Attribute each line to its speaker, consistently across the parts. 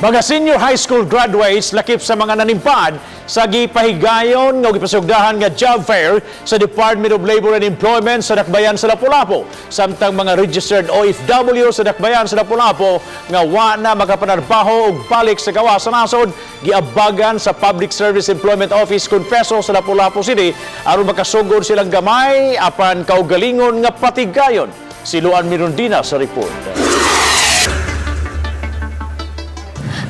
Speaker 1: Mga senior high school graduates lakip sa mga nanimpad sa gipahigayon nga gipasugdahan nga job fair sa Department of Labor and Employment sa Dakbayan sa Lapu-Lapu. Samtang mga registered OFW sa Dakbayan sa Lapu-Lapu nga wa na makapanarbaho og balik sa gawa sa nasod, giabagan sa Public Service Employment Office Confeso sa Lapu-Lapu City aron makasugod silang gamay apan kaugalingon nga patigayon. Si Luan Mirondina sa report.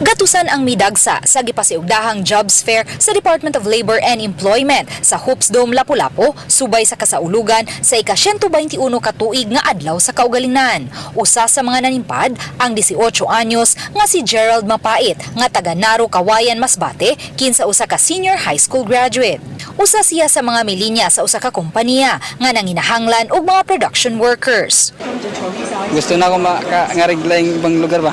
Speaker 2: Gatusan ang midagsa sa gipasiugdahang jobs fair sa Department of Labor and Employment sa Hoops Dome, Lapu-Lapu, subay sa kasaulugan sa ika-121 katuig nga adlaw sa kaugalingan. Usa sa mga nanimpad ang 18 anyos nga si Gerald Mapait nga taga Naro, Kawayan, Masbate, kinsa usa ka senior high school graduate. Usa siya sa mga milinya sa usa ka kompanya nga nanginahanglan og mga production workers.
Speaker 3: Gusto na ako nga ibang lugar ba?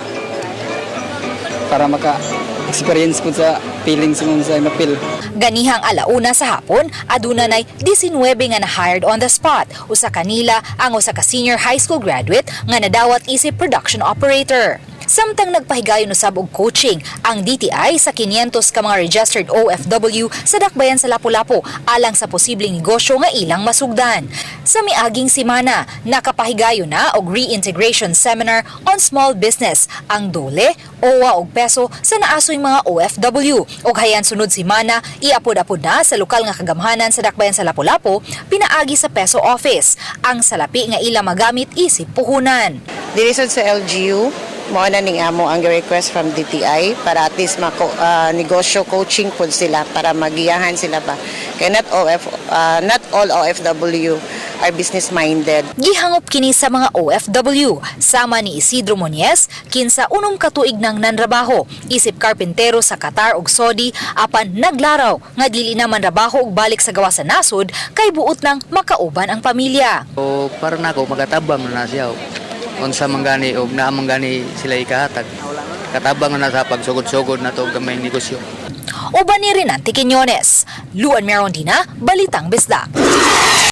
Speaker 3: Para maka-experience ko sa feelings mo sa mapil.
Speaker 2: Ganihang alauna sa hapon, aduna nay 19 nga na-hired on the spot. Usa kanila ang usa ka senior high school graduate nga nadawat isip production operator. Samtang nagpahigayon usab og coaching ang DTI sa 500 ka mga registered OFW sa Dakbayan sa Lapu-Lapu alang sa posibleng negosyo nga ilang masugdan. Sa miaging semana, nakapahigayon na og reintegration seminar on small business ang DOLE, OWA ug PESO sa naasoy mga OFW. Og hayan sunod semana, iapod-apod na sa lokal nga kagamhanan sa Dakbayan sa Lapu-Lapu, pinaagi sa PESO office ang salapi nga ila magamit isip puhunan.
Speaker 4: Dirisod sa LGU, mo na ning amo ang request from DTI para at least negosyo coaching po sila para magiyahan sila ba. Kaya not all OFW are business minded.
Speaker 2: Gihangop kini sa mga OFW sama ni Isidro Muñez kinsa unom katuig nang nanrabaho isip karpentero sa Qatar ug Saudi apan naglaraw nga dili na manrabaho og balik sa gawa sa nasod kay buot nang makauban ang pamilya.
Speaker 5: O para nako magatabang na siya. Unsa man gani og naa man gani sila ikahatag. Katabang na sa pagsugod-sugod na to gamay negosyo.
Speaker 2: Uban ni Renante Quiñones, Luan Mirondina, Balitang Bisda.